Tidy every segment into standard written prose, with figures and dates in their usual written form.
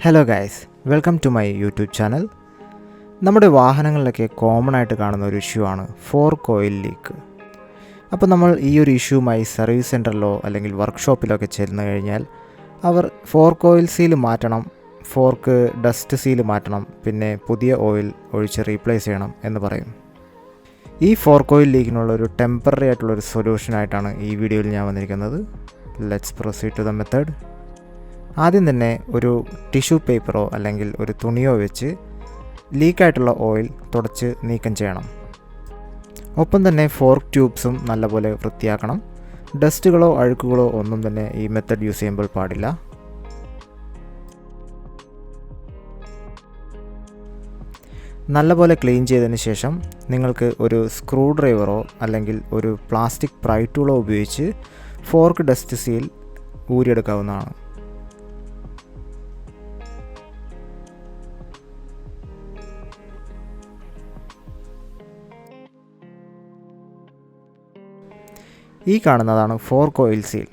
Hello guys, welcome to my YouTube channel. നമ്മുടെ വാഹനങ്ങളിലൊക്കെ common ആയിട്ട് കാണുന്ന ഒരു ഇഷ്യൂ ആണ് ഫോർക്ക് ഓയിൽ ലീക്ക്. അപ്പോൾ നമ്മൾ ഈ ഒരു ഇഷ്യൂമായി സർവീസ് സെൻറ്ററിലോ അല്ലെങ്കിൽ വർക്ക്ഷോപ്പിലോ ഒക്കെ ചെന്ന് കഴിഞ്ഞാൽ അവർ ഫോർക്ക് ഓയിൽ സീൽ മാറ്റണം, ഫോർക്ക് ഡസ്റ്റ് സീൽ മാറ്റണം, പിന്നെ പുതിയ ഓയിൽ ഒഴിച്ച് റീപ്ലേസ് ചെയ്യണം എന്ന് പറയും. ഈ ഫോർക്ക് ഓയിൽ ലീക്കിനുള്ള ഒരു ടെമ്പററി ആയിട്ടുള്ളൊരു സൊല്യൂഷനായിട്ടാണ് ഈ വീഡിയോയിൽ ഞാൻ വന്നിരിക്കുന്നത്. Let's proceed to the method. ആദ്യം തന്നെ ഒരു ടിഷ്യൂ പേപ്പറോ അല്ലെങ്കിൽ ഒരു തുണിയോ വെച്ച് ലീക്കായിട്ടുള്ള ഓയിൽ തുടച്ച് നീക്കം ചെയ്യണം. ഒപ്പം തന്നെ ഫോർക്ക് ട്യൂബ്സും നല്ലപോലെ വൃത്തിയാക്കണം. ഡസ്റ്റുകളോ അഴുക്കുകളോ ഒന്നും തന്നെ ഈ മെത്തഡ് യൂസ് ചെയ്യുമ്പോൾ പാടില്ല. നല്ലപോലെ ക്ലീൻ ചെയ്തതിന് ശേഷം നിങ്ങൾക്ക് ഒരു സ്ക്രൂ ഡ്രൈവറോ അല്ലെങ്കിൽ ഒരു പ്ലാസ്റ്റിക് പ്രൈ ടൂളോ ഉപയോഗിച്ച് ഫോർക്ക് ഡസ്റ്റ് സീൽ ഊരിയെടുക്കാവുന്നതാണ്. ഈ കാണുന്നതാണ് ഫോർക്ക് ഓയിൽ സീൽ.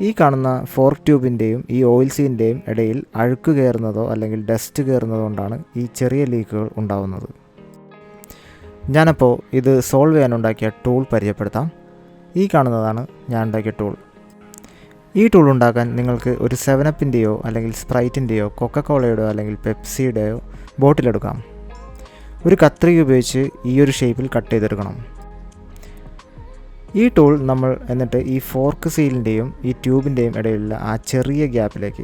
ഈ കാണുന്ന ഫോർക്ക് ട്യൂബിൻ്റെയും ഈ ഓയിൽ സീലിൻ്റെയും ഇടയിൽ അഴുക്ക് കയറുന്നതോ അല്ലെങ്കിൽ ഡസ്റ്റ് കയറുന്നതോ കൊണ്ടാണ് ഈ ചെറിയ ലീക്കുകൾ ഉണ്ടാകുന്നത്. ഞാനപ്പോൾ ഇത് സോൾവ് ചെയ്യാനുണ്ടാക്കിയ ടൂൾ പരിചയപ്പെടുത്താം. ഈ കാണുന്നതാണ് ഞാൻ ഉണ്ടാക്കിയ ടൂൾ. ഈ ടൂൾ ഉണ്ടാക്കാൻ നിങ്ങൾക്ക് ഒരു 7-അപ്പിൻ്റെയോ അല്ലെങ്കിൽ സ്പ്രൈറ്റിൻ്റെയോ കൊക്കക്കോളയുടെയോ അല്ലെങ്കിൽ പെപ്സിയുടെയോ ബോട്ടിലെടുക്കാം. ഒരു കത്രിക ഉപയോഗിച്ച് ഈ ഒരു ഷേപ്പിൽ കട്ട് ചെയ്തെടുക്കണം. ഈ ടൂൾ നമ്മൾ എന്നിട്ട് ഈ ഫോർക്ക് സീലിൻ്റെയും ഈ ട്യൂബിൻ്റെയും ഇടയിലുള്ള ആ ചെറിയ ഗ്യാപ്പിലേക്ക്,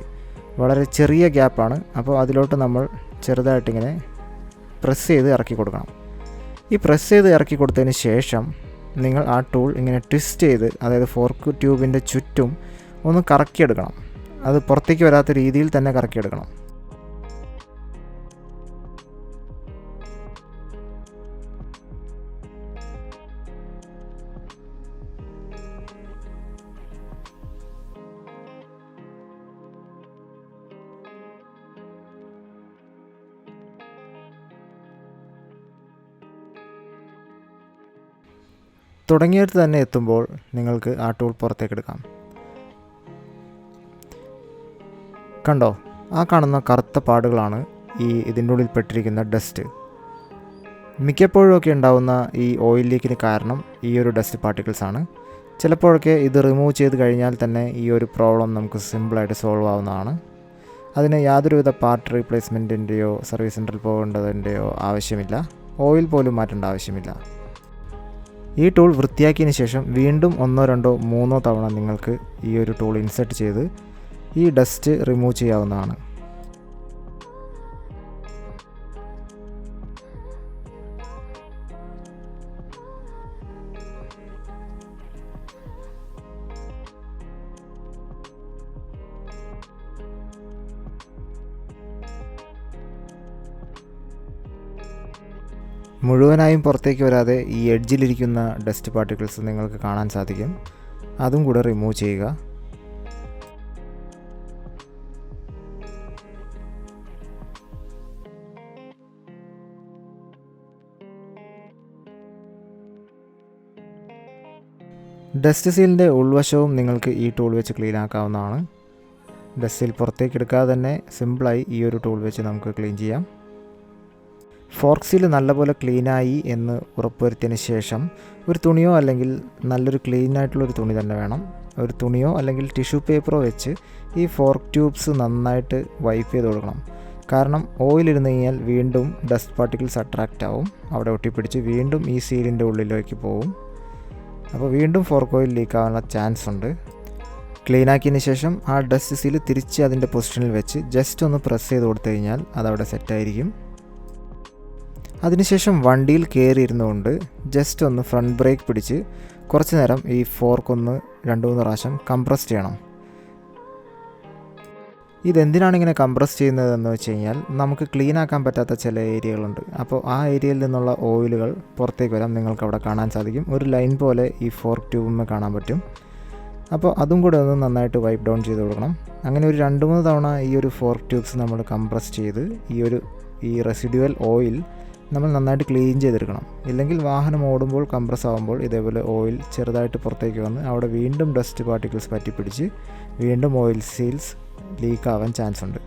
വളരെ ചെറിയ ഗ്യാപ്പാണ്, അപ്പോൾ അതിലോട്ട് നമ്മൾ ചെറുതായിട്ടിങ്ങനെ പ്രസ് ചെയ്ത് ഇറക്കി കൊടുക്കണം. ഈ പ്രസ് ചെയ്ത് ഇറക്കി കൊടുത്തതിന് ശേഷം നിങ്ങൾ ആ ടൂൾ ഇങ്ങനെ ട്വിസ്റ്റ് ചെയ്ത്, അതായത് ഫോർക്ക് ട്യൂബിൻ്റെ ചുറ്റും ഒന്ന് കറക്കിയെടുക്കണം. അത് പുറത്തേക്ക് വരാത്ത രീതിയിൽ തന്നെ കറക്കിയെടുക്കണം. തുടങ്ങിയിട്ട് തന്നെ എത്തുമ്പോൾ നിങ്ങൾക്ക് ആ ടൂൾ പുറത്തേക്ക് എടുക്കാം. കണ്ടോ, ആ കാണുന്ന കറുത്ത പാടുകളാണ് ഇതിൻ്റെ ഉള്ളിൽ പെട്ടിരിക്കുന്ന ഡസ്റ്റ്. മിക്കപ്പോഴൊക്കെ ഉണ്ടാകുന്ന ഈ ഓയിൽ ലീക്കിന് കാരണം ഈ ഒരു ഡസ്റ്റ് പാർട്ടിക്കിൾസ് ആണ്. ചിലപ്പോഴൊക്കെ ഇത് റിമൂവ് ചെയ്ത് കഴിഞ്ഞാൽ തന്നെ ഈ ഒരു പ്രോബ്ലം നമുക്ക് സിമ്പിളായിട്ട് സോൾവ് ആവുന്നതാണ്. അതിന് യാതൊരുവിധ പാർട്ട് റീപ്ലേസ്മെൻറ്റിൻ്റെയോ സർവീസ് സെൻറ്ററിൽ പോകേണ്ടതിൻ്റെയോ ആവശ്യമില്ല. ഓയിൽ പോലും മാറ്റേണ്ട ആവശ്യമില്ല. ഈ ടൂൾ വൃത്തിയാക്കിയതിന് ശേഷം വീണ്ടും 1, 2, 3 തവണ നിങ്ങൾക്ക് ഈ ഒരു ടൂൾ ഇൻസെർട്ട് ചെയ്ത് ഈ ഡസ്റ്റ് റിമൂവ് ചെയ്യാവുന്നതാണ്. മുഴുവനായും പുറത്തേക്ക് വരാതെ ഈ എഡ്ജിലിരിക്കുന്ന ഡസ്റ്റ് പാർട്ടിക്കിൾസ് നിങ്ങൾക്ക് കാണാൻ സാധിക്കും. അതും കൂടെ റിമൂവ് ചെയ്യുക. ഡസ്റ്റ് സീലിൻ്റെ ഉൾവശവും നിങ്ങൾക്ക് ഈ ടൂൾ വെച്ച് ക്ലീൻ ആക്കാവുന്നതാണ്. ഡസ്റ്റ് സീൽ പുറത്തേക്ക് എടുക്കാതെ തന്നെ സിമ്പിളായി ഈ ഒരു ടൂൾ വെച്ച് നമുക്ക് ക്ലീൻ ചെയ്യാം. ഫോർക്ക് സീൽ നല്ലപോലെ ക്ലീനായി എന്ന് ഉറപ്പുവരുത്തിയതിന് ശേഷം ഒരു തുണിയോ അല്ലെങ്കിൽ നല്ലൊരു ക്ലീനായിട്ടുള്ളൊരു തുണി തന്നെ വേണം. ഒരു തുണിയോ അല്ലെങ്കിൽ ടിഷ്യൂ പേപ്പറോ വെച്ച് ഈ ഫോർക്ക് ട്യൂബ്സ് നന്നായിട്ട് വൈപ്പ് ചെയ്ത് കൊടുക്കണം. കാരണം ഓയിലിരുന്ന് കഴിഞ്ഞാൽ വീണ്ടും ഡസ്റ്റ് പാർട്ടിക്കിൾസ് അട്രാക്റ്റ് ആവും, അവിടെ ഒട്ടിപ്പിടിച്ച് വീണ്ടും ഈ സീലിൻ്റെ ഉള്ളിലേക്ക് പോവും. അപ്പോൾ വീണ്ടും ഫോർക്ക് ഓയിൽ ലീക്കാവാനുള്ള ചാൻസ് ഉണ്ട്. ക്ലീനാക്കിയതിന് ശേഷം ആ ഡസ്റ്റ് സീൽ തിരിച്ച് അതിൻ്റെ പൊസിഷനിൽ വെച്ച് ജസ്റ്റ് ഒന്ന് പ്രസ് ചെയ്ത് കൊടുത്തു കഴിഞ്ഞാൽ അതവിടെ സെറ്റായിരിക്കും. അതിനുശേഷം വണ്ടിയിൽ കയറിയിരുന്നുകൊണ്ട് ജസ്റ്റ് ഒന്ന് ഫ്രണ്ട് ബ്രേക്ക് പിടിച്ച് കുറച്ച് നേരം ഈ ഫോർക്ക് ഒന്ന് 2-3 പ്രാവശ്യം കംപ്രസ് ചെയ്യണം. ഇതെന്തിനാണ് ഇങ്ങനെ കംപ്രസ് ചെയ്യുന്നതെന്ന് വെച്ച് കഴിഞ്ഞാൽ നമുക്ക് ക്ലീൻ ആക്കാൻ പറ്റാത്ത ചില ഏരിയകളുണ്ട്. അപ്പോൾ ആ ഏരിയയിൽ നിന്നുള്ള ഓയിലുകൾ പുറത്തേക്ക് വരാൻ നിങ്ങൾക്ക് അവിടെ കാണാൻ സാധിക്കും. ഒരു ലൈൻ പോലെ ഈ ഫോർക്ക് ട്യൂബിൽ കാണാൻ പറ്റും. അപ്പോൾ അതും കൂടെ ഒന്ന് നന്നായിട്ട് വൈപ്പ് ഡൗൺ ചെയ്ത് കൊടുക്കണം. അങ്ങനെ ഒരു 2-3 തവണ ഈ ഒരു ഫോർക്ക് ട്യൂബ്സ് നമ്മൾ കംപ്രസ് ചെയ്ത് ഈ റെസിഡ്യുവൽ ഓയിൽ നമ്മൾ നന്നായിട്ട് ക്ലീൻ ചെയ്തെടുക്കണം. ഇല്ലെങ്കിൽ വാഹനം ഓടുമ്പോൾ കംപ്രസ് ആകുമ്പോൾ ഇതേപോലെ ഓയിൽ ചെറുതായിട്ട് പുറത്തേക്ക് വന്ന് അവിടെ വീണ്ടും ഡസ്റ്റ് പാർട്ടിക്കിൾസ് പറ്റിപ്പിടിച്ച് വീണ്ടും ഓയിൽ സീൽസ് ലീക്ക് ആവാൻ ചാൻസ് ഉണ്ട്.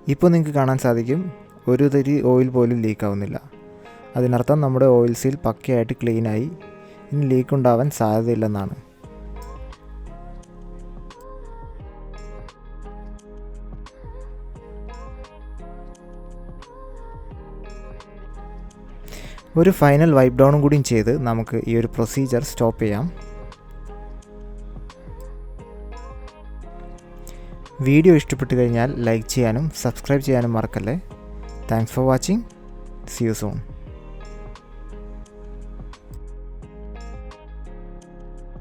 ഇപ്പോൾ നിങ്ങൾക്ക് കാണാൻ സാധിക്കും ഒരു തരി ഓയിൽ പോലും ലീക്ക് ആവുന്നില്ല. അതിനർത്ഥം നമ്മുടെ ഓയിൽ സീൽ പക്കയായിട്ട് ക്ലീനായി, ഇനി ലീക്ക് ഉണ്ടാവാൻ സാധ്യതയില്ലെന്നാണ്. ഒരു ഫൈനൽ വൈപ്പ് ഡൗണും കൂടിയും ചെയ്ത് നമുക്ക് ഈ ഒരു പ്രൊസീജിയർ സ്റ്റോപ്പ് ചെയ്യാം. വീഡിയോ ഇഷ്ടപ്പെട്ടു കഴിഞ്ഞാൽ ലൈക്ക് ചെയ്യാനും സബ്സ്ക്രൈബ് ചെയ്യാനും മറക്കല്ലേ. Thanks for watching. See you soon.